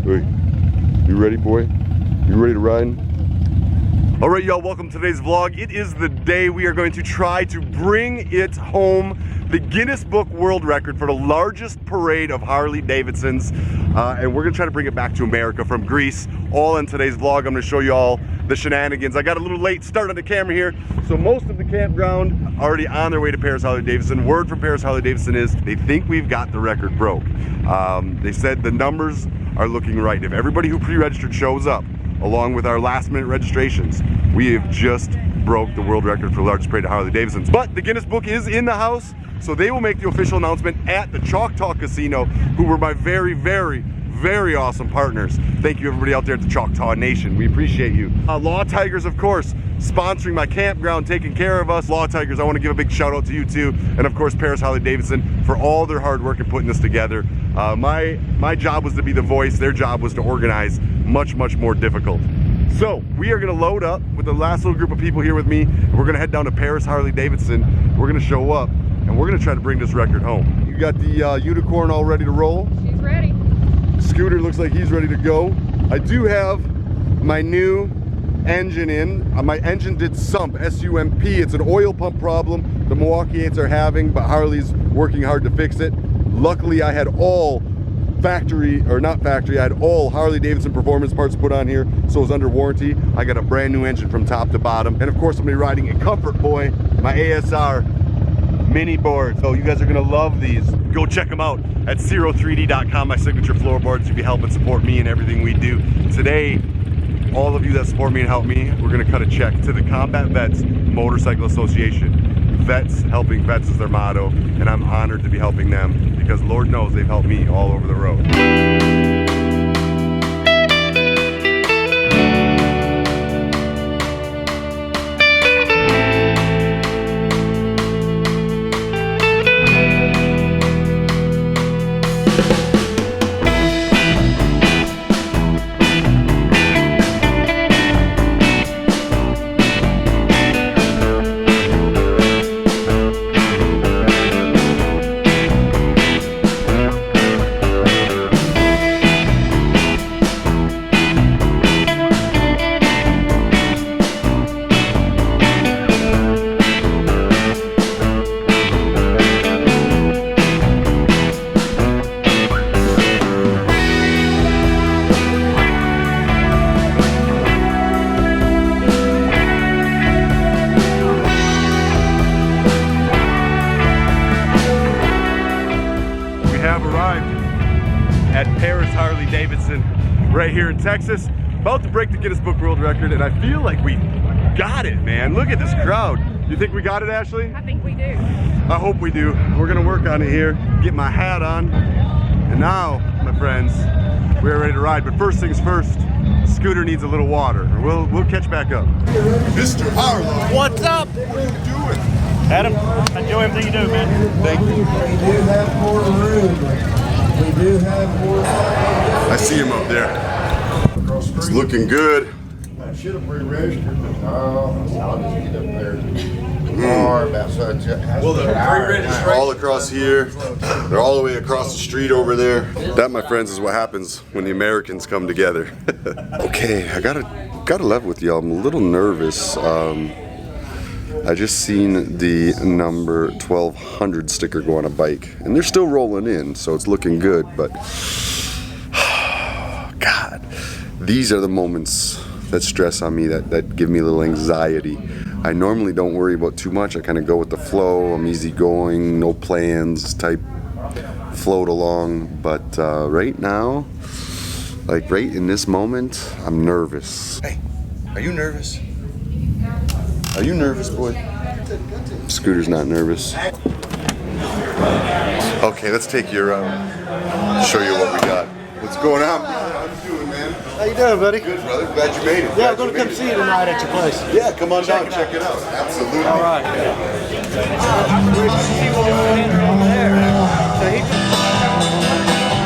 Hey, you ready, boy? You ready to ride? All right, y'all, welcome to today's vlog. It is the day we are going to try to bring it home, the Guinness Book World Record for the largest parade of Harley Davidsons. And we're gonna try to bring it back to America from Greece. All in today's vlog, I'm gonna show you all the shenanigans. I got a little late start on the camera here, so most of the campground already on their way to Paris Harley Davidson. Word from Paris Harley Davidson is they think we've got the record broke. They said the numbers are looking right. If everybody who pre-registered shows up, along with our last minute registrations, we have just broke the world record for the largest parade of Harley Davidsons. But the Guinness Book is in the house, so they will make the official announcement at the Choctaw Casino, who were my very, very, very awesome partners. Thank you everybody out there at the Choctaw Nation. We appreciate you. Law Tigers, of course, sponsoring my campground, taking care of us. Law Tigers, I want to give a big shout out to you too. And of course, Paris Harley Davidson for all their hard work in putting this together. My job was to be the voice. Their job was to organize. Much, much more difficult. So we are gonna load up with the last little group of people here with me. And we're gonna head down to Paris Harley Davidson. We're gonna show up and we're gonna try to bring this record home. You got the unicorn all ready to roll? She's ready. Scooter looks like he's ready to go. I do have my new engine in. My engine did sump, S-U-M-P. It's an oil pump problem the Milwaukee 8s are having, but Harley's working hard to fix it. Luckily, I had all factory, or not factory, I had all Harley Davidson performance parts put on here, so it was under warranty. I got a brand new engine from top to bottom. And of course, I'm gonna be riding a Comfort Boy, my ASR mini board. So you guys are gonna love these. Go check them out at 03d.com, my signature floorboards. You'll be helping support me and everything we do. Today, all of you that support me and help me, we're gonna cut a check to the Combat Vets Motorcycle Association. Vets helping vets is their motto, and I'm honored to be helping them because Lord knows they've helped me all over the road. At Paris Harley Davidson right here in Texas, about to break the Guinness Book World Record, and I feel like we got it, man. Look at this crowd. You think we got it, Ashley? I think we do. I hope we do. We're gonna work on it here, get my hat on, and now, my friends, we're ready to ride. But first things first, Scooter needs a little water. We'll catch back up. Mr. Harley, what's up? what are you doing? Adam, enjoy everything you do, man. Thank you. We do have more room. We do have more. I see him up there. It's looking good. I should have pre-registered, but no, I'll just get up there. Far about such a. Well, the pre-registration All across here. They're all the way across the street over there. That, my friends, is what happens when the Americans come together. Okay, I gotta level with y'all. I'm a little nervous. I just seen the number 1200 sticker go on a bike, and they're still rolling in, so it's looking good, but God, these are the moments that stress on me, that give me a little anxiety. I normally don't worry about too much. I kind of go with the flow. I'm easygoing, no plans type, float along, but right now, like right in this moment, I'm nervous. Hey, are you nervous? Are you nervous, boy? Scooter's not nervous. Okay, let's take you around. Show you what we got. What's going on? How you doing, man? How you doing, buddy? Good, brother. Glad you made it. Yeah, I'm going to come see you tonight at your place. Yeah, come on down, check it out. Absolutely. All right.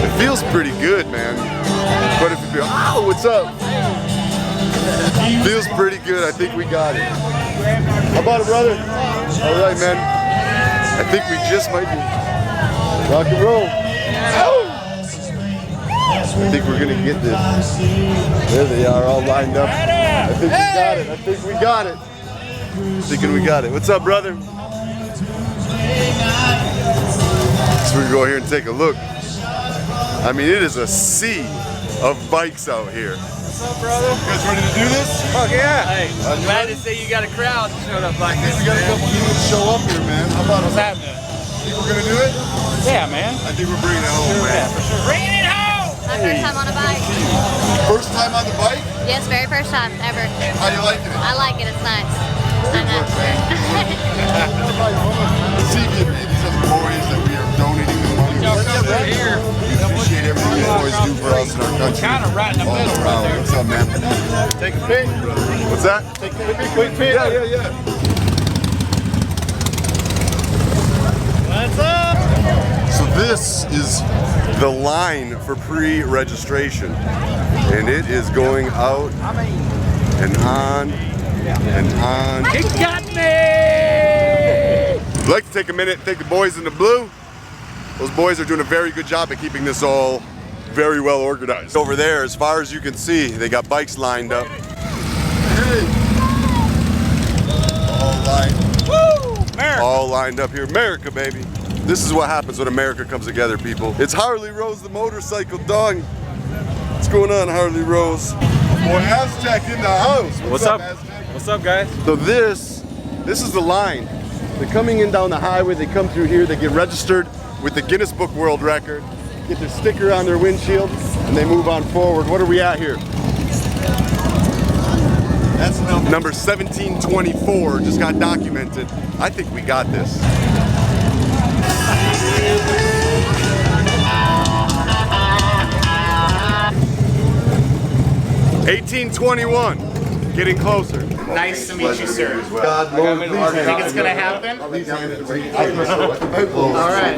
It feels pretty good, man. But if you feel, oh, what's up? Feels pretty good. I think we got it. How about it, brother? All right, man. I think we just might be rock and roll. Oh! I think we're gonna get this. There they are, all lined up. I think we got it. I think we got it. Thinking we got it. What's up, brother? So we can go here and take a look. I mean, it is a sea of bikes out here. What's up, brother? You guys ready to do this? Fuck yeah. Hey, I'm glad to see you got a crowd showed up like this. We got a couple people to show up here, man. How about What's happening? Think we're gonna do it? Yeah, man. I think we're bringing it home, man. Yeah, for sure. Bringing it home! My first time on a bike. First time on the bike? Yes, very first time ever. How you liking it? I like it. It's nice. I know. See if it says boys that we are donating the money. Right here. We appreciate everything you boys do for us in our country. Kind of right in the middle right there. What's up, man? Take a pic. What's that? Take a quick pic. Yeah. What's up? So this is the line for pre-registration, and it is going out and on and on. You got me! I'd like to take a minute and thank the boys in the blue. Those boys are doing a very good job at keeping this all very well organized. Over there, as far as you can see, they got bikes lined up. All lined up here. America, baby. This is what happens when America comes together, people. It's Harley Rose, the motorcycle dog. What's going on, Harley Rose? Boy, Aztec in the house. What's up? Aztec? What's up, guys? So this is the line. They're coming in down the highway, they come through here, they get registered with the Guinness Book World Record, get their sticker on their windshield, and they move on forward. What are we at here? That's number 1724, just got documented. I think we got this. $18.21. Getting closer. Nice to meet you, sir. God, Lord, please Think it's gonna happen? All right.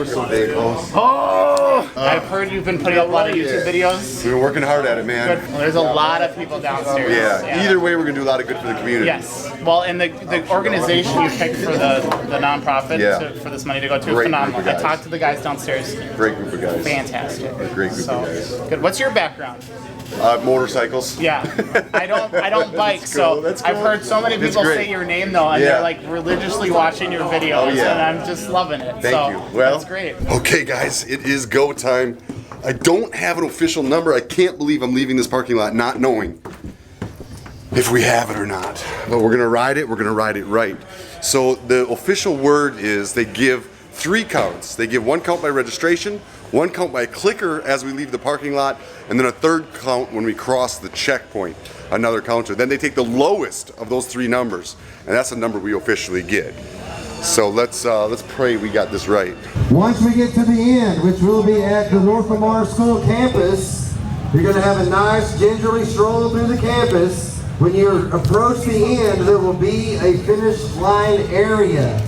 Oh! I've heard you've been putting up a lot of YouTube videos. We've been working hard at it, man. Well, there's a lot of people downstairs. Yeah. Either way, we're gonna do a lot of good for the community. Yes. Well, and the organization you picked for the nonprofit for this money to go to is Great phenomenal. group of I guys. talked to the guys downstairs. Great group of guys. Fantastic. A great group of guys. Good. What's your background? Motorcycles. Yeah, I don't bike, That's so cool, that's I've cool. heard so many That's people great. say your name though, and Yeah. they're like religiously watching your videos, Oh, yeah. and I'm just loving it. Thank so you. Well, that's great. Okay, guys, it is go time. I don't have an official number. I can't believe I'm leaving this parking lot not knowing if we have it or not. But we're gonna ride it. We're gonna ride it right. So the official word is they give 3 counts. They give 1 count by registration, 1 count by clicker as we leave the parking lot, and then a 3rd count when we cross the checkpoint, another counter. Then they take the lowest of those 3 numbers, and that's the number we officially get. So let's pray we got this right. Once we get to the end, which will be at the North Lamar School campus, you're going to have a nice gingerly stroll through the campus. When you approach the end, there will be a finish line area.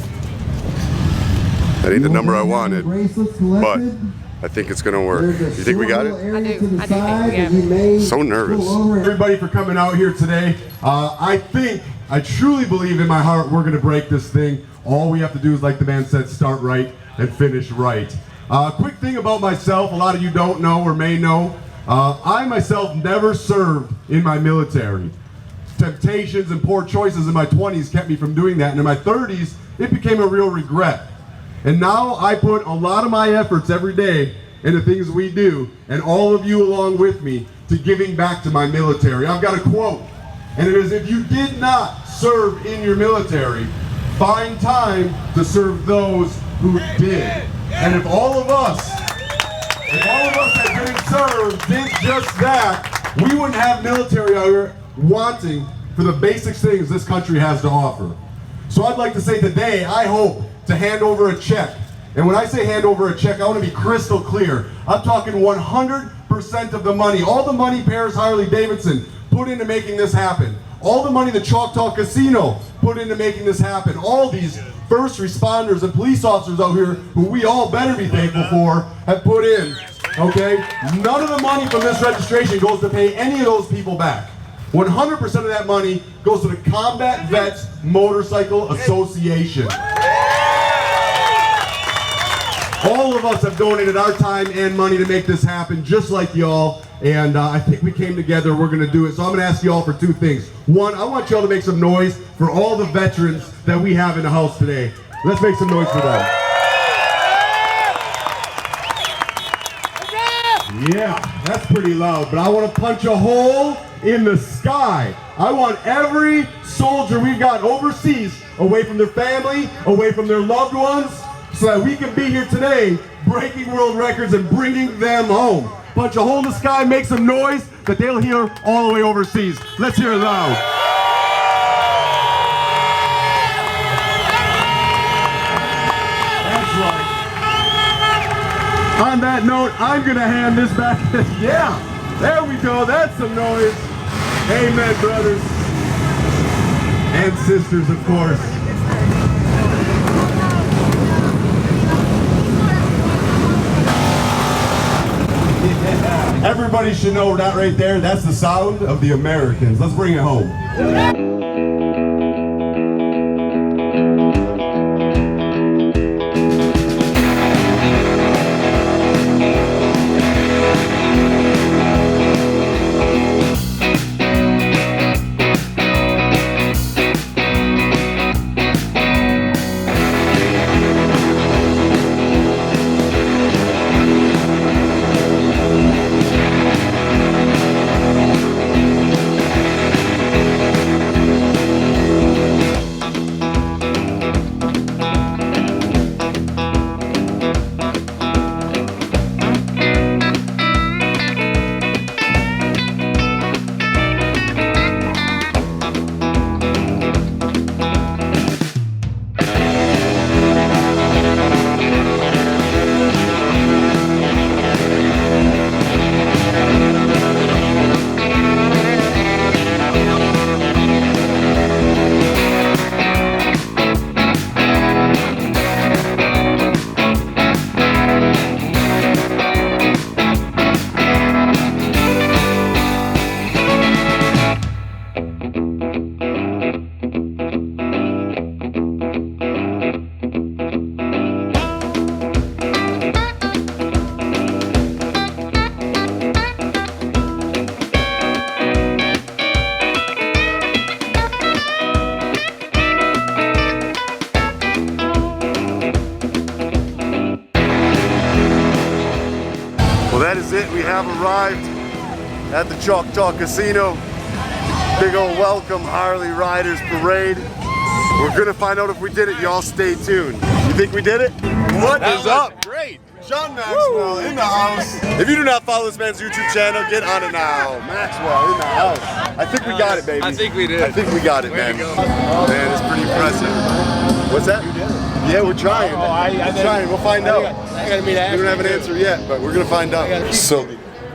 That ain't the number I wanted, Bracelets but collected. I think it's gonna work. There's a You think we got swivel it? area I do. to the I do think side we that have you may So nervous. pull over. Everybody for coming out here today. I truly believe in my heart we're gonna break this thing. All we have to do is, like the man said, start right and finish right. Quick thing about myself, a lot of you don't know or may know, I myself never served in my military. Temptations and poor choices in my 20s kept me from doing that, and in my 30s, it became a real regret. And now I put a lot of my efforts every day into things we do, and all of you along with me, to giving back to my military. I've got a quote, and it is, if you did not serve in your military, find time to serve those who did. And if all of us that didn't serve did just that, we wouldn't have military out here wanting for the basic things this country has to offer. So I'd like to say today, I hope to hand over a check. And when I say hand over a check, I want to be crystal clear. I'm talking 100% of the money. All the money Paris Harley Davidson put into making this happen. All the money the Choctaw Casino put into making this happen. All these first responders and police officers out here, who we all better be thankful for, have put in, okay? None of the money from this registration goes to pay any of those people back. 100% of that money goes to the Combat Vets Motorcycle Association. All of us have donated our time and money to make this happen, just like y'all. and I think we came together. We're gonna do it. So I'm gonna ask you all for two things. One, I want y'all to make some noise for all the veterans that we have in the house today. Let's make some noise for them. Yeah, that's pretty loud, but I want to punch a hole in the sky. I want every soldier we've got overseas, away from their family, away from their loved ones, so that we can be here today, breaking world records and bringing them home. Punch a hole in the sky, make some noise that they'll hear all the way overseas. Let's hear it loud. That's right. On that note, I'm going to hand this back. Yeah, there we go. That's some noise. Amen, brothers and sisters, of course. Everybody should know that right there. That's the sound of the Americans. Let's bring it home. Well, that is it. We have arrived at the Choctaw Casino. Big old welcome Harley Riders Parade. We're gonna find out if we did it. Y'all stay tuned. You think we did it? What is up? Great. John Maxwell in the house. If you do not follow this man's YouTube channel, get on it now. Maxwell in the house. I think we got it, baby. I think we did. I think we got it, Way man. to go. Man, it's pretty impressive. What's that? Yeah, we're trying. We're trying. We'll find out. I gotta meet We don't have an answer yet, but we're gonna find out. So,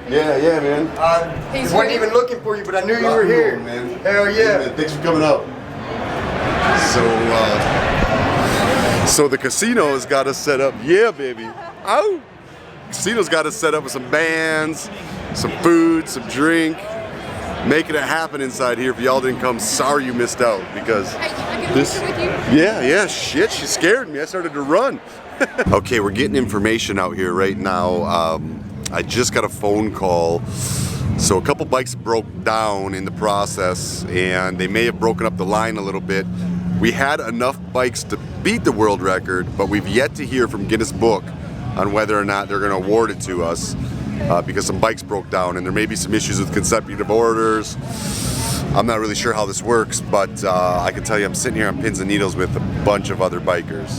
yeah, man. I wasn't even looking for you, but I knew you were here. Man. Hell yeah. Man, thanks for coming up. So the casino has got us set up. Yeah, baby. Ow! Casino's got us set up with some bands, some food, some drink. Making it happen inside here. If y'all didn't come, sorry you missed out because this. Yeah, shit, she scared me. I started to run. Okay, we're getting information out here right now. I just got a phone call. So a couple bikes broke down in the process and they may have broken up the line a little bit. We had enough bikes to beat the world record, but we've yet to hear from Guinness Book on whether or not they're going to award it to us because some bikes broke down and there may be some issues with consecutive orders. I'm not really sure how this works, but I can tell you I'm sitting here on pins and needles with a bunch of other bikers.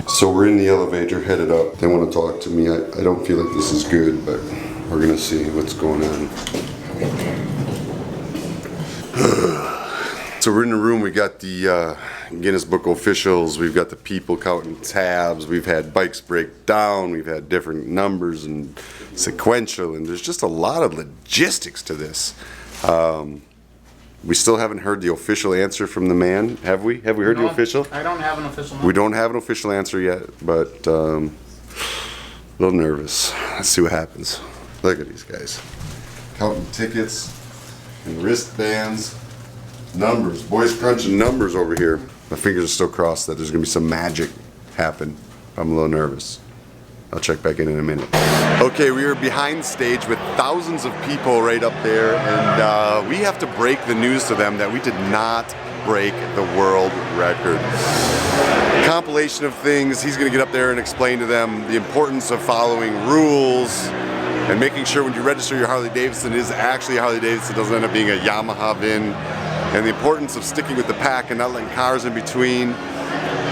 So we're in the elevator, headed up. They want to talk to me. I don't feel like this is good, but we're gonna see what's going on. So we're in the room. We got the Guinness Book officials. We've got the people counting tabs. We've had bikes break down. We've had different numbers and sequential, and there's just a lot of logistics to this. We still haven't heard the official answer from the man, have we? Have we heard the official? I don't have an official We don't have an official answer yet, but a little nervous. Let's see what happens. Look at these guys. Counting tickets and wristbands. Numbers. Boys crunching numbers over here. My fingers are still crossed that there's going to be some magic happen. I'm a little nervous. I'll check back in a minute. Okay, we are behind stage with thousands of people right up there, and we have to break the news to them that we did not break the world record. Compilation of things. He's going to get up there and explain to them the importance of following rules and making sure when you register your Harley Davidson it is actually a Harley Davidson, doesn't end up being a Yamaha VIN, and the importance of sticking with the pack and not letting cars in between.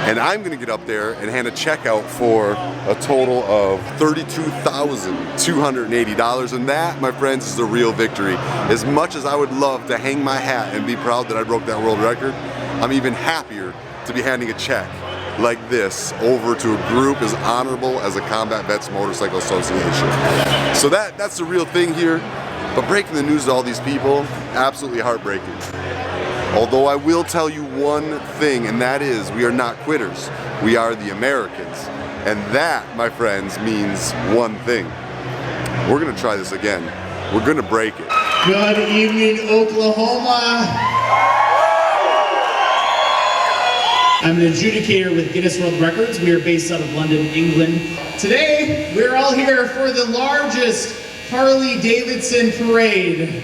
And I'm going to get up there and hand a check out for a total of $32,280. And that, my friends, is the real victory. As much as I would love to hang my hat and be proud that I broke that world record, I'm even happier to be handing a check like this over to a group as honorable as the Combat Vets Motorcycle Association. So that's the real thing here. But breaking the news to all these people, absolutely heartbreaking. Although I will tell you one thing, and that is we are not quitters. We are the Americans. And that, my friends, means one thing. We're gonna try this again. We're gonna break it. Good evening, Oklahoma. I'm an adjudicator with Guinness World Records. We are based out of London, England. Today, we're all here for the largest Harley Davidson parade.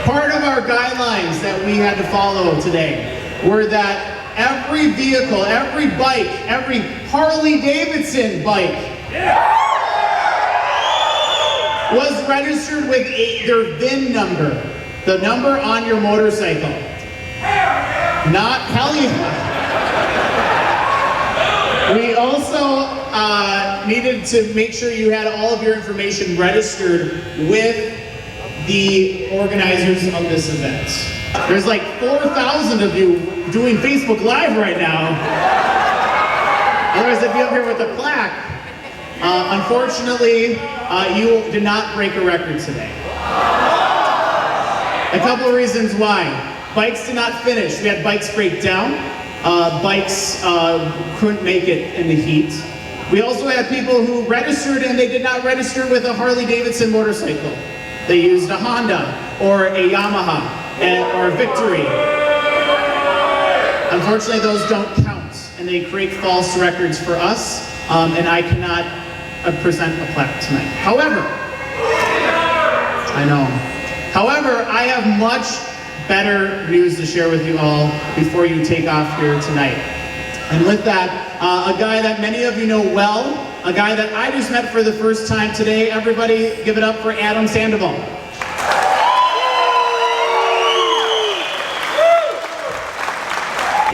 Part of our guidelines that we had to follow today were that every vehicle, every bike, every Harley Davidson bike was registered with their VIN number, the number on your motorcycle. Not We also needed to make sure you had all of your information registered with the organizers of this event. There's like 4,000 of you doing Facebook Live right now. Otherwise they'd be up here with a plaque. Unfortunately, you did not break a record today. A couple of reasons why. Bikes did not finish. We had bikes break down. Bikes couldn't make it in the heat. We also had people who registered and they did not register with a Harley Davidson motorcycle. They used a Honda or a Yamaha or a Victory. Unfortunately, those don't count and they create false records for us, and I cannot present a plaque tonight. However, I have much better news to share with you all before you take off here tonight. And with that, a guy that many of you know well, a guy that I just met for the first time today. Everybody give it up for Adam Sandoval.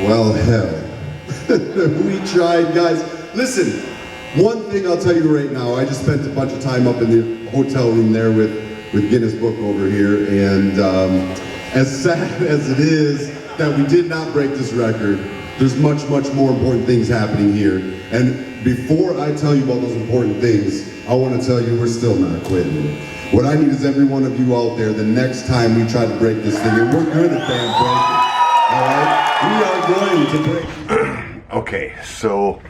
Well, hell. We tried, guys. Listen, one thing I'll tell you right now, I just spent a bunch of time up in the hotel room there with Guinness Book over here, and as sad as it is that we did not break this record, there's much, much more important things happening here. And before I tell you about those important things, I want to tell you we're still not quitting. What I need is every one of you out there the next time we try to break this thing, and we're good at band breaking, all right? We are going to break. Okay, so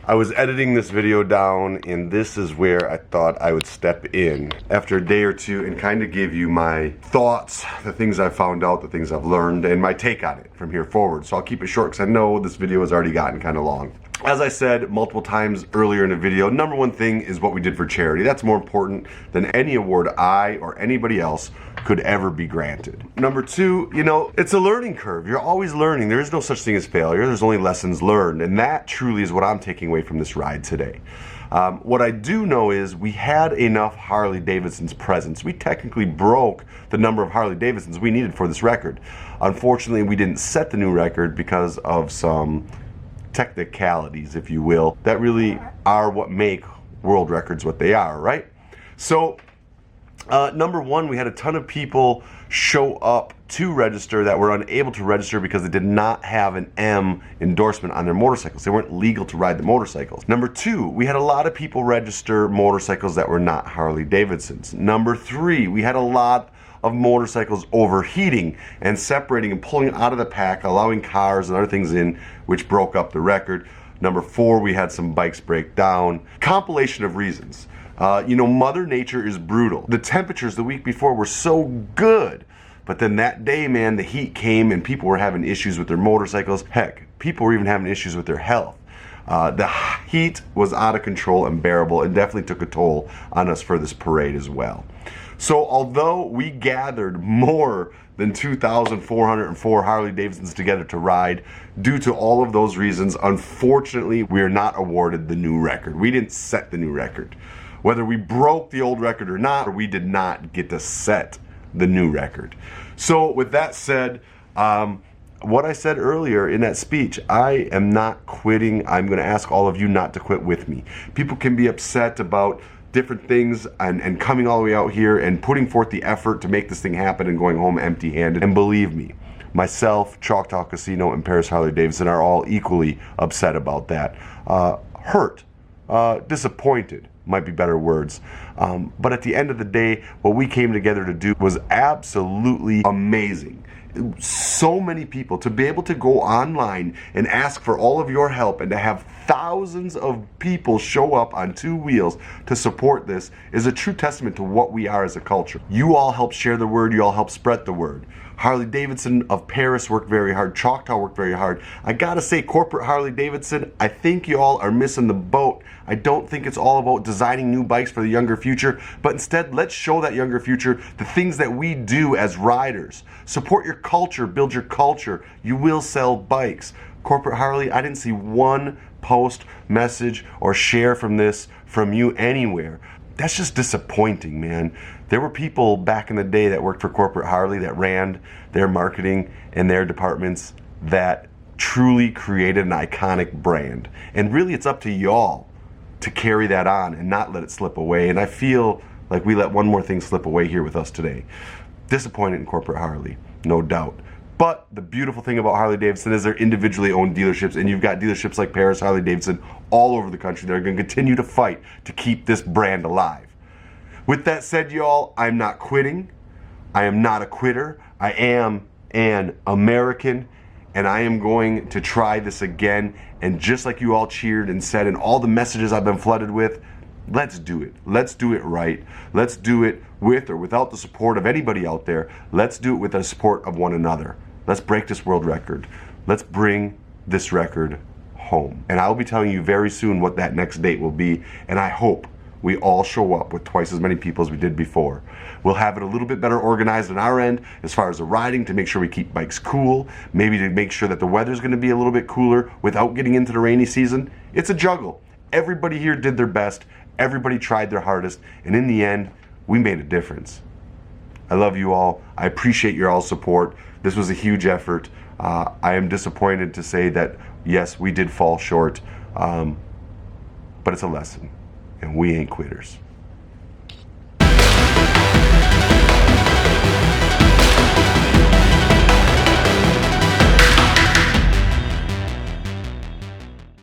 I was editing this video down, and this is where I thought I would step in after a day or two and kind of give you my thoughts, the things I found out, the things I've learned, and my take on it from here forward. So I'll keep it short because I know this video has already gotten kind of long. As I said multiple times earlier in the video, number one thing is what we did for charity. That's more important than any award I or anybody else could ever be granted. Number two, you know, it's a learning curve. You're always learning. There is no such thing as failure. There's only lessons learned. And that truly is what I'm taking away from this ride today. What I do know is we had enough Harley Davidsons presents. We technically broke the number of Harley Davidsons we needed for this record. Unfortunately, we didn't set the new record because of some technicalities, if you will, that really are what make world records what they are, right? So, number one, we had a ton of people show up to register that were unable to register because they did not have an M endorsement on their motorcycles. They weren't legal to ride the motorcycles. Number two, we had a lot of people register motorcycles that were not Harley Davidsons. Number three, we had a lot of motorcycles overheating and separating and pulling out of the pack, allowing cars and other things in, which broke up the record. Number four, we had some bikes break down. Compilation of reasons. You know, Mother Nature is brutal. The temperatures the week before were so good But then that day, man, the heat came and people were having issues with their motorcycles. Heck, people were even having issues with their health. The heat was out of control, unbearable, and definitely took a toll on us for this parade as well. So although we gathered more than 2,404 Harley Davidsons together to ride, due to all of those reasons, unfortunately, we are not awarded the new record. We didn't set the new record. Whether we broke the old record or not, we did not get to set the new record. So with that said, what I said earlier in that speech, I am not quitting. I'm going to ask all of you not to quit with me. People can be upset about different things and coming all the way out here and putting forth the effort to make this thing happen and going home empty-handed. And believe me, myself, Choctaw Casino, and Paris Harley Davidson are all equally upset about that. Hurt, disappointed might be better words. But at the end of the day, what we came together to do was absolutely amazing. So many people, to be able to go online and ask for all of your help and to have thousands of people show up on two wheels to support this is a true testament to what we are as a culture. You all help share the word, you all help spread the word. Harley Davidson of Paris worked very hard, Choctaw worked very hard. I gotta say, corporate Harley Davidson, I think you all are missing the boat. I don't think it's all about designing new bikes for the younger future, but instead let's show that younger future the things that we do as riders. Support your culture, build your culture. You will sell bikes. Corporate Harley, I didn't see one post, message, or share from this from you anywhere. That's just disappointing, man. There were people back in the day that worked for Corporate Harley that ran their marketing and their departments that truly created an iconic brand. And really it's up to y'all to carry that on and not let it slip away. And I feel like we let one more thing slip away here with us today. Disappointed in Corporate Harley, no doubt. But the beautiful thing about Harley Davidson is they're individually owned dealerships, and you've got dealerships like Paris Harley Davidson all over the country that are going to continue to fight to keep this brand alive. With that said, y'all, I'm not quitting. I am not a quitter. I am an American, and I am going to try this again. And just like you all cheered and said, and all the messages I've been flooded with, let's do it. Let's do it right. Let's do it with or without the support of anybody out there. Let's do it with the support of one another. Let's break this world record. Let's bring this record home. And I'll be telling you very soon what that next date will be, and I hope we all show up with twice as many people as we did before. We'll have it a little bit better organized on our end as far as the riding, to make sure we keep bikes cool, maybe to make sure that the weather's going to be a little bit cooler without getting into the rainy season. It's a juggle. Everybody here did their best. Everybody tried their hardest, and in the end, we made a difference. I love you all. I appreciate your all support. This was a huge effort. I am disappointed to say that, yes, we did fall short, but it's a lesson, and we ain't quitters.